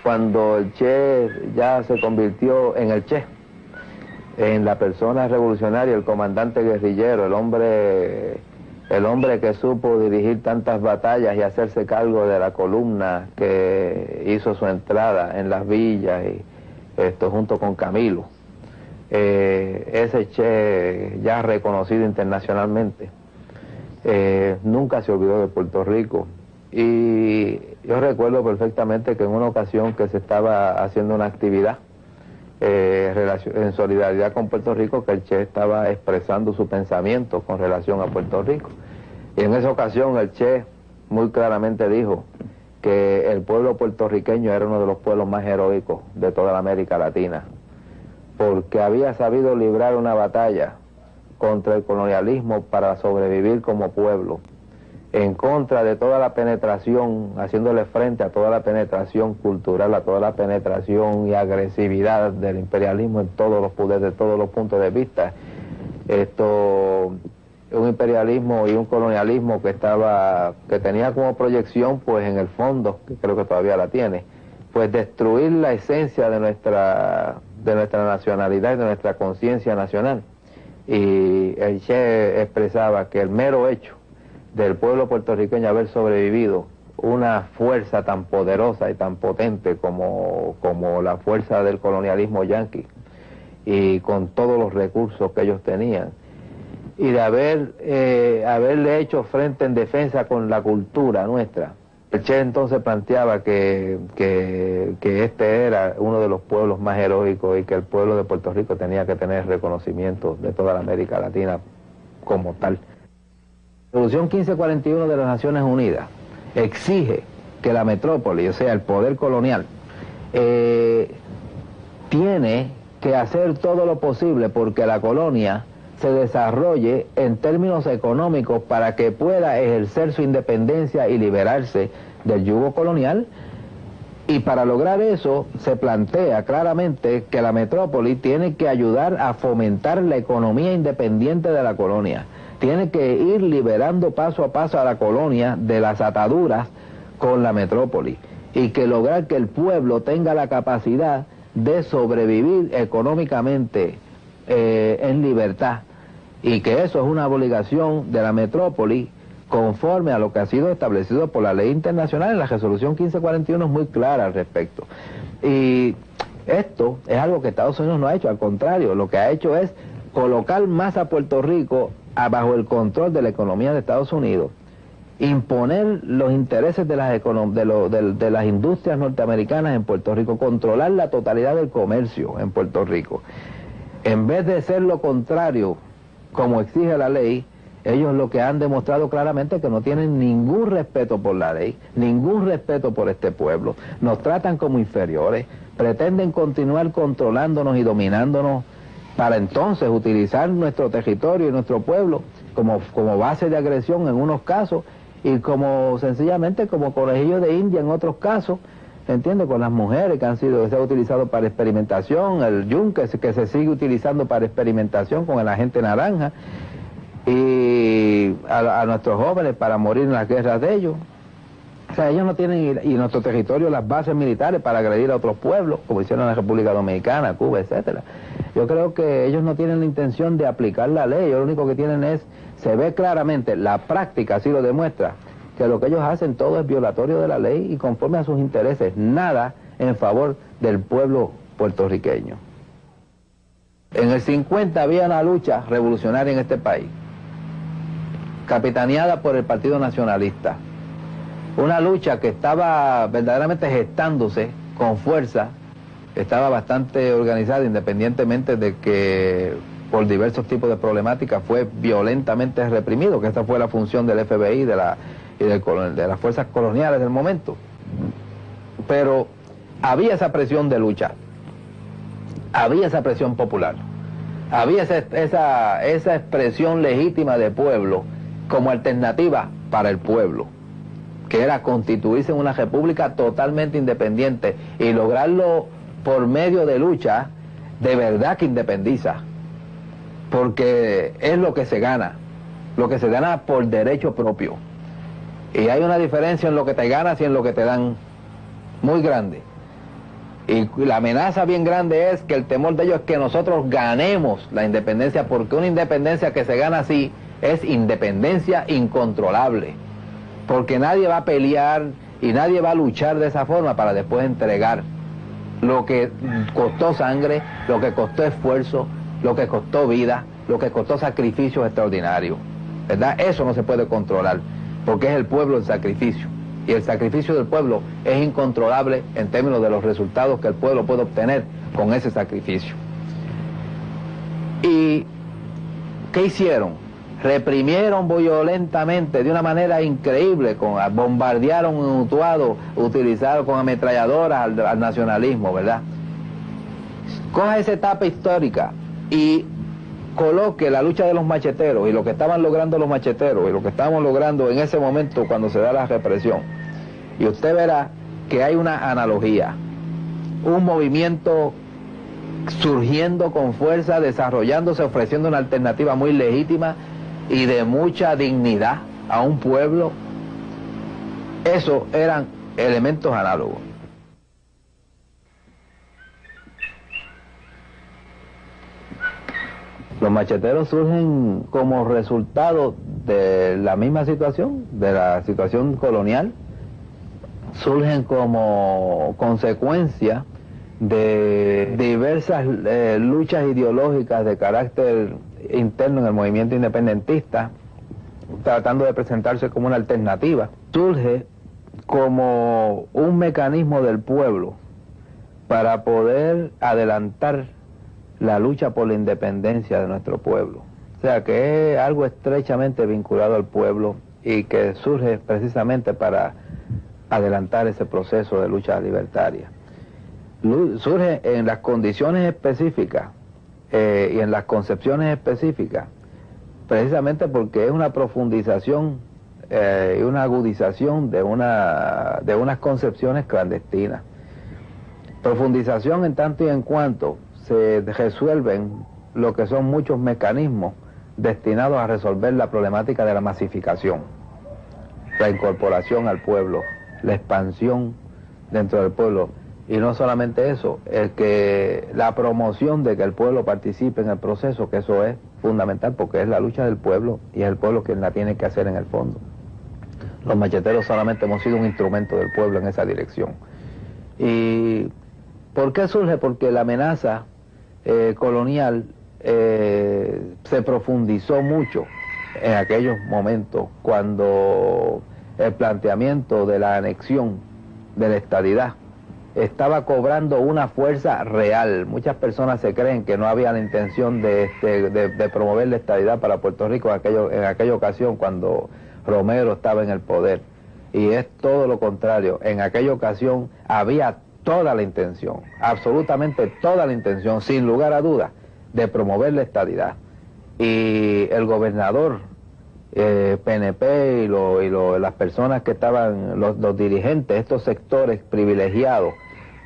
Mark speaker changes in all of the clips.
Speaker 1: cuando el Che ya se convirtió en el Che, en la persona revolucionaria, el comandante guerrillero, el hombre que supo dirigir tantas batallas y hacerse cargo de la columna que hizo su entrada en las villas, y esto junto con Camilo. Ese Che ya reconocido internacionalmente, nunca se olvidó de Puerto Rico. Y yo recuerdo perfectamente que en una ocasión que se estaba haciendo una actividad en solidaridad con Puerto Rico, que el Che estaba expresando su pensamiento con relación a Puerto Rico. Y en esa ocasión el Che muy claramente dijo que el pueblo puertorriqueño era uno de los pueblos más heroicos de toda la América Latina, porque había sabido librar una batalla contra el colonialismo para sobrevivir como pueblo, en contra de toda la penetración, haciéndole frente a toda la penetración cultural, a toda la penetración y agresividad del imperialismo en todos los poderes, de todos los puntos de vista. Un imperialismo y un colonialismo que tenía como proyección, pues en el fondo, que creo que todavía la tiene, pues destruir la esencia de nuestra nacionalidad y de nuestra conciencia nacional. Y el Che expresaba que el mero hecho del pueblo puertorriqueño haber sobrevivido una fuerza tan poderosa y tan potente como la fuerza del colonialismo yanqui, y con todos los recursos que ellos tenían, y de haberle hecho frente en defensa con la cultura nuestra. El Che entonces planteaba que este era uno de los pueblos más heroicos y que el pueblo de Puerto Rico tenía que tener reconocimiento de toda la América Latina como tal. La Resolución 1541 de las Naciones Unidas exige que la metrópoli, o sea, el poder colonial, tiene que hacer todo lo posible porque la colonia se desarrolle en términos económicos para que pueda ejercer su independencia y liberarse del yugo colonial. Y para lograr eso se plantea claramente que la metrópoli tiene que ayudar a fomentar la economía independiente de la colonia. Tiene que ir liberando paso a paso a la colonia de las ataduras con la metrópoli, y que lograr que el pueblo tenga la capacidad de sobrevivir económicamente en libertad, y que eso es una obligación de la metrópoli conforme a lo que ha sido establecido por la ley internacional. La Resolución 1541 es muy clara al respecto. Y esto es algo que Estados Unidos no ha hecho, al contrario, lo que ha hecho es colocar más a Puerto Rico bajo el control de la economía de Estados Unidos, imponer los intereses de las industrias norteamericanas en Puerto Rico, controlar la totalidad del comercio en Puerto Rico. En vez de ser lo contrario, como exige la ley, ellos lo que han demostrado claramente es que no tienen ningún respeto por la ley, ningún respeto por este pueblo, nos tratan como inferiores, pretenden continuar controlándonos y dominándonos para entonces utilizar nuestro territorio y nuestro pueblo como base de agresión en unos casos, y sencillamente como conejillo de India en otros casos, ¿entiende? Con las mujeres que se ha utilizado para experimentación, el yunque que se sigue utilizando para experimentación con el agente naranja, y a nuestros jóvenes para morir en las guerras de ellos. O sea, ellos no tienen, y nuestro territorio, las bases militares para agredir a otros pueblos, como hicieron en la República Dominicana, Cuba, etcétera. Yo creo que ellos no tienen la intención de aplicar la ley, ellos lo único que tienen se ve claramente, la práctica así lo demuestra, que lo que ellos hacen todo es violatorio de la ley y conforme a sus intereses, nada en favor del pueblo puertorriqueño. En el 50 había una lucha revolucionaria en este país, capitaneada por el Partido Nacionalista. Una lucha que estaba verdaderamente gestándose con fuerza, estaba bastante organizada, independientemente de que por diversos tipos de problemáticas fue violentamente reprimido, que esta fue la función del FBI y de las fuerzas coloniales del momento. Pero había esa presión de lucha, había esa presión popular, había esa expresión legítima de pueblo como alternativa para el pueblo, que era constituirse en una república totalmente independiente y lograrlo por medio de lucha de verdad que independiza, porque es lo que se gana por derecho propio, y hay una diferencia en lo que te ganas y en lo que te dan muy grande. Y la amenaza bien grande es que el temor de ellos es que nosotros ganemos la independencia, porque una independencia que se gana así es independencia incontrolable, porque nadie va a pelear y nadie va a luchar de esa forma para después entregar lo que costó sangre, lo que costó esfuerzo, lo que costó vida, lo que costó sacrificios extraordinarios, ¿verdad? Eso no se puede controlar, porque es el pueblo el sacrificio, y el sacrificio del pueblo es incontrolable en términos de los resultados que el pueblo puede obtener con ese sacrificio. ¿Y qué hicieron? Reprimieron violentamente, de una manera increíble, bombardearon un Utuado, utilizaron con ametralladoras al nacionalismo, ¿verdad? Coja esa etapa histórica y coloque la lucha de los macheteros y lo que estaban logrando los macheteros y lo que estábamos logrando en ese momento cuando se da la represión, y usted verá que hay una analogía, un movimiento surgiendo con fuerza, desarrollándose, ofreciendo una alternativa muy legítima y de mucha dignidad a un pueblo. Esos eran elementos análogos. Los macheteros surgen como resultado de la misma situación, de la situación colonial, surgen como consecuencia de diversas luchas ideológicas de carácter interno en el movimiento independentista, tratando de presentarse como una alternativa. Surge como un mecanismo del pueblo para poder adelantar la lucha por la independencia de nuestro pueblo. O sea que es algo estrechamente vinculado al pueblo y que surge precisamente para adelantar ese proceso de lucha libertaria. Surge en las condiciones específicas y en las concepciones específicas, precisamente porque es una profundización y una agudización de unas concepciones clandestinas. Profundización en tanto y en cuanto se resuelven lo que son muchos mecanismos destinados a resolver la problemática de la masificación, la incorporación al pueblo, la expansión dentro del pueblo, y no solamente eso, la promoción de que el pueblo participe en el proceso, que eso es fundamental porque es la lucha del pueblo y es el pueblo quien la tiene que hacer en el fondo. Los macheteros solamente hemos sido un instrumento del pueblo en esa dirección. ¿Y por qué surge? Porque la amenaza colonial se profundizó mucho en aquellos momentos cuando el planteamiento de la anexión, de la estadidad, estaba cobrando una fuerza real. Muchas personas se creen que no había la intención de promover la estadidad para Puerto Rico en aquella ocasión cuando Romero estaba en el poder, y es todo lo contrario. En aquella ocasión había toda la intención, absolutamente toda la intención, sin lugar a dudas, de promover la estadidad. Y el gobernador, PNP y las personas que estaban, los dirigentes, estos sectores privilegiados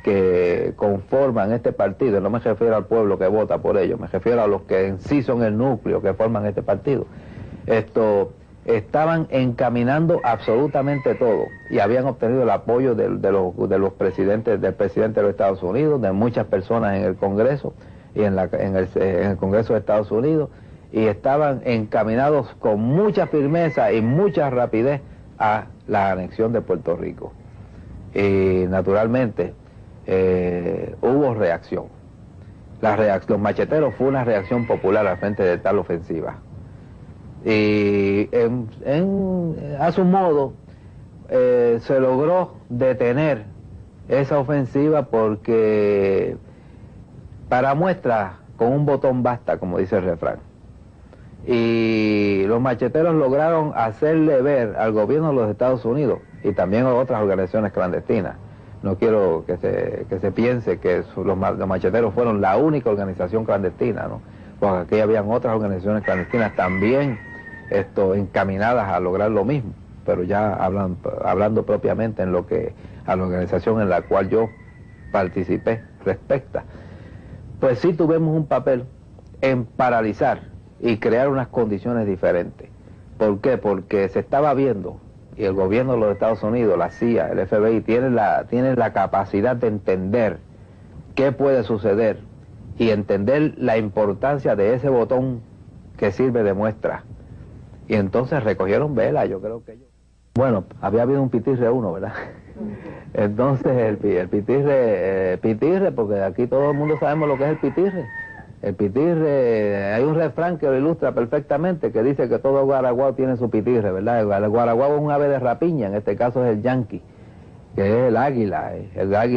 Speaker 1: que conforman este partido, no me refiero al pueblo que vota por ellos, me refiero a los que en sí son el núcleo que forman este partido, estaban encaminando absolutamente todo y habían obtenido el apoyo de los presidentes, del presidente de los Estados Unidos, de muchas personas en el Congreso y en el Congreso de Estados Unidos, y estaban encaminados con mucha firmeza y mucha rapidez a la anexión de Puerto Rico. Y naturalmente hubo reacción. Los macheteros fue una reacción popular al frente de tal ofensiva. Y a su modo se logró detener esa ofensiva porque, para muestra, con un botón basta, como dice el refrán. Y los macheteros lograron hacerle ver al gobierno de los Estados Unidos y también a otras organizaciones clandestinas. No quiero que se piense que los macheteros fueron la única organización clandestina, ¿no? Porque aquí habían otras organizaciones clandestinas también encaminadas a lograr lo mismo, pero ya hablando propiamente en lo que a la organización en la cual yo participé respecta, pues sí tuvimos un papel en paralizar y crear unas condiciones diferentes. ¿Por qué? Porque se estaba viendo, y el gobierno de los Estados Unidos, la CIA, el FBI, tienen la capacidad de entender qué puede suceder y entender la importancia de ese botón que sirve de muestra. Y entonces recogieron vela, yo creo que ellos... Bueno, había habido un pitirre 1, ¿verdad? Entonces el pitirre, porque aquí todo el mundo sabemos lo que es el pitirre. El pitirre, hay un refrán que lo ilustra perfectamente, que dice que todo guaraguao tiene su pitirre, ¿verdad? El guaraguao es un ave de rapiña, en este caso es el yanqui, que es el águila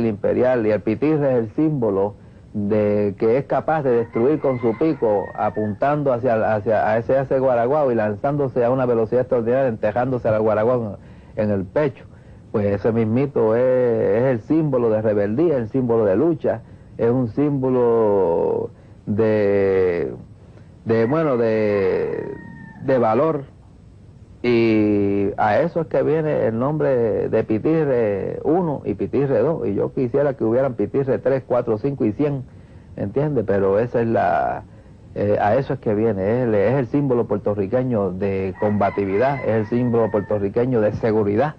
Speaker 1: imperial, y el pitirre es el símbolo de que es capaz de destruir con su pico, apuntando hacia ese guaraguao y lanzándose a una velocidad extraordinaria, entejándose al guaraguao en el pecho. Pues ese mismito es el símbolo de rebeldía, el símbolo de lucha, es un símbolo de valor, y a eso es que viene el nombre de Pitirre 1 y Pitirre 2, y yo quisiera que hubieran Pitirre 3, 4, 5 y 100, ¿entiendes? Pero esa es a eso es que viene, es el símbolo puertorriqueño de combatividad, es el símbolo puertorriqueño de seguridad,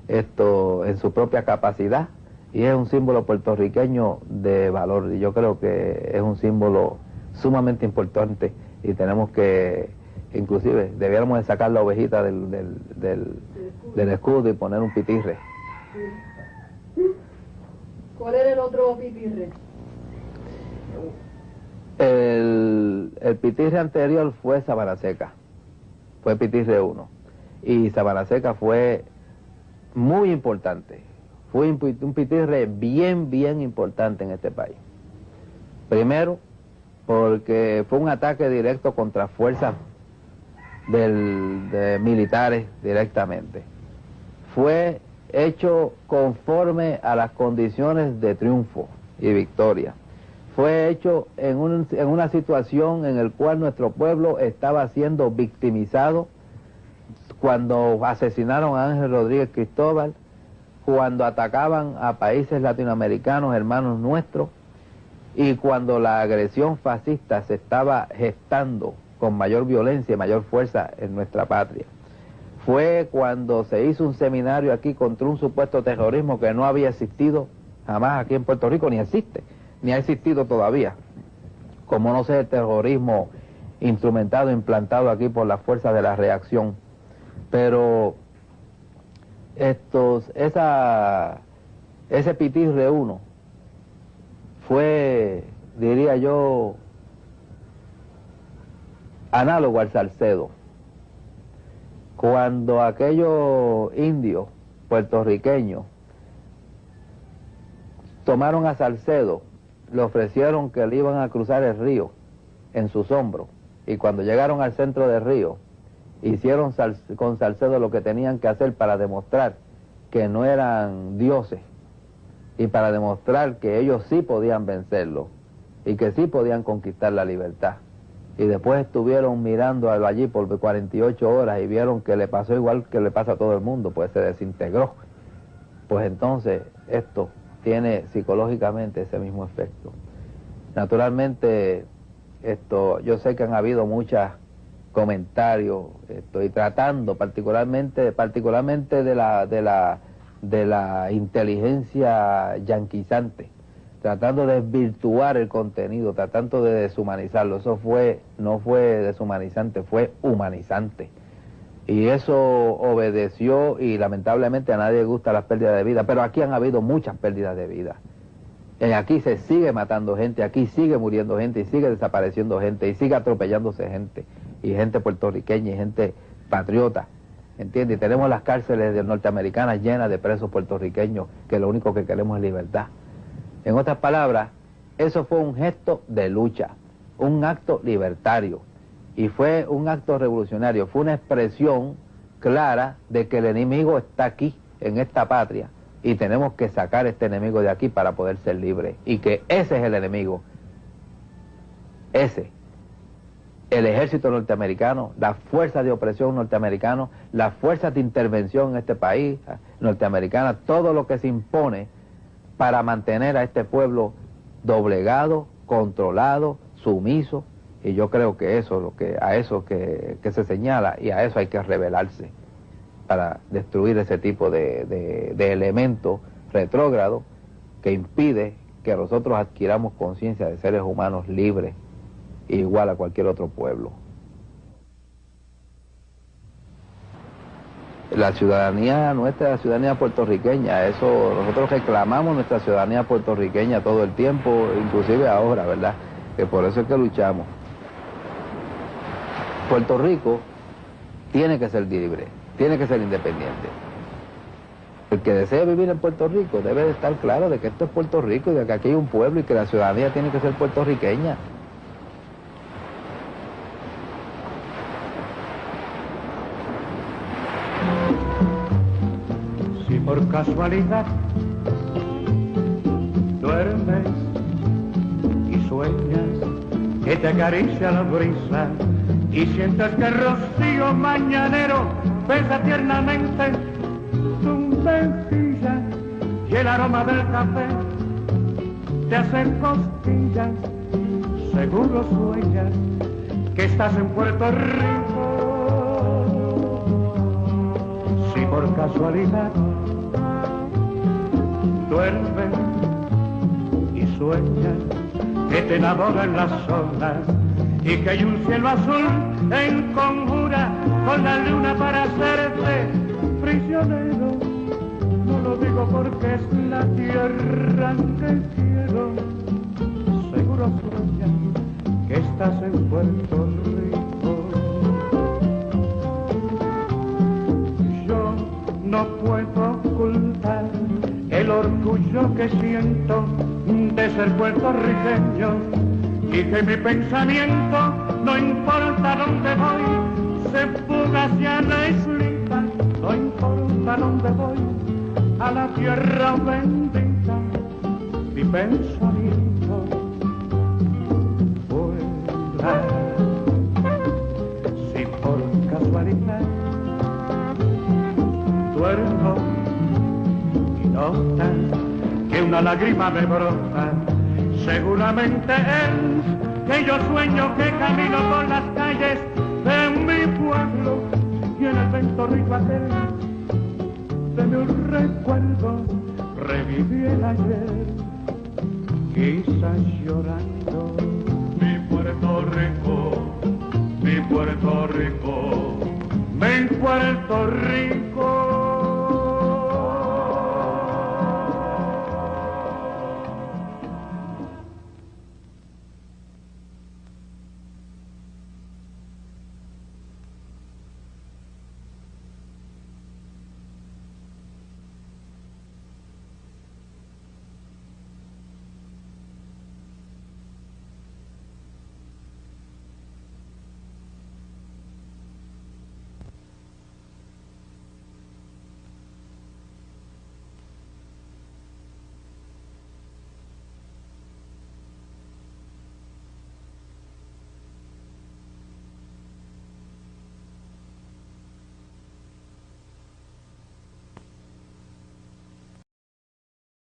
Speaker 1: esto en su propia capacidad, y es un símbolo puertorriqueño de valor, y yo creo que es un símbolo sumamente importante, y tenemos que, inclusive, debiéramos de sacar la ovejita del escudo y poner un pitirre.
Speaker 2: ¿Cuál era el otro pitirre?
Speaker 1: El pitirre anterior fue Sabana Seca, fue Pitirre 1, y Sabana Seca fue muy importante, fue un pitirre bien importante en este país. Primero, porque fue un ataque directo contra fuerzas de militares directamente. Fue hecho conforme a las condiciones de triunfo y victoria. Fue hecho en una situación en la cual nuestro pueblo estaba siendo victimizado cuando asesinaron a Ángel Rodríguez Cristóbal, cuando atacaban a países latinoamericanos, hermanos nuestros, y cuando la agresión fascista se estaba gestando con mayor violencia y mayor fuerza en nuestra patria. Fue cuando se hizo un seminario aquí contra un supuesto terrorismo que no había existido jamás aquí en Puerto Rico, ni existe, ni ha existido todavía, como no sé el terrorismo instrumentado, implantado aquí por las fuerzas de la reacción. Pero ese Pitirre 1 fue, diría yo, análogo al Salcedo. Cuando aquellos indios puertorriqueños tomaron a Salcedo, le ofrecieron que le iban a cruzar el río en sus hombros, y cuando llegaron al centro del río, hicieron con Salcedo lo que tenían que hacer para demostrar que no eran dioses, y para demostrar que ellos sí podían vencerlo, y que sí podían conquistar la libertad. Y después estuvieron mirando allí por 48 horas y vieron que le pasó igual que le pasa a todo el mundo, pues se desintegró. Pues entonces esto tiene psicológicamente ese mismo efecto. Naturalmente, yo sé que han habido muchos comentarios, y tratando particularmente de la inteligencia yanquizante, tratando de desvirtuar el contenido, tratando de deshumanizarlo. Eso no fue deshumanizante, fue humanizante. Y eso obedeció, y lamentablemente a nadie le gusta las pérdidas de vida, pero aquí han habido muchas pérdidas de vida. Aquí se sigue matando gente, aquí sigue muriendo gente, y sigue desapareciendo gente, y sigue atropellándose gente, y gente puertorriqueña, y gente patriota, ¿entiendes? Y tenemos las cárceles norteamericanas llenas de presos puertorriqueños, que lo único que queremos es libertad. En otras palabras, eso fue un gesto de lucha, un acto libertario, y fue un acto revolucionario, fue una expresión clara de que el enemigo está aquí, en esta patria, y tenemos que sacar a este enemigo de aquí para poder ser libres, y que ese es el enemigo, el ejército norteamericano, las fuerzas de opresión norteamericanas, las fuerzas de intervención en este país norteamericana, todo lo que se impone para mantener a este pueblo doblegado, controlado, sumiso, y yo creo que eso que se señala, y a eso hay que rebelarse para destruir ese tipo de elemento retrógrado que impide que nosotros adquiramos conciencia de seres humanos libres, igual a cualquier otro pueblo. La ciudadanía nuestra, la ciudadanía puertorriqueña, eso nosotros reclamamos nuestra ciudadanía puertorriqueña todo el tiempo, inclusive ahora, ¿verdad? Que por eso es que luchamos. Puerto Rico tiene que ser libre, tiene que ser independiente. El que desee vivir en Puerto Rico debe de estar claro de que esto es Puerto Rico y de que aquí hay un pueblo y que la ciudadanía tiene que ser puertorriqueña.
Speaker 3: Si por casualidad duermes y sueñas que te acaricia la brisa y sientes que el rocío mañanero besa tiernamente tu mejilla y el aroma del café te hacen costillas, seguro sueñas que estás en Puerto Rico. Si por casualidad duermes y sueñas que te enamoran las olas y que hay un cielo azul en conjura con la luna para hacerte prisionero. No lo digo porque es la tierra que quiero. Seguro sueñas que estás en Puerto Rico. Yo no puedo ocultar el orgullo que siento de ser puertorriqueño y que mi pensamiento, no importa dónde voy, se fuga hacia la islita, no importa dónde voy, a la tierra bendita, mi pensamiento vuela. Si por casualidad duermo y notas que una lágrima me brota, seguramente es que yo sueño que camino por las calles de mi pueblo y en el ventorrillo aquel de mi recuerdo reviví el ayer, quizás llorando. Mi Puerto Rico, mi Puerto Rico, mi Puerto Rico.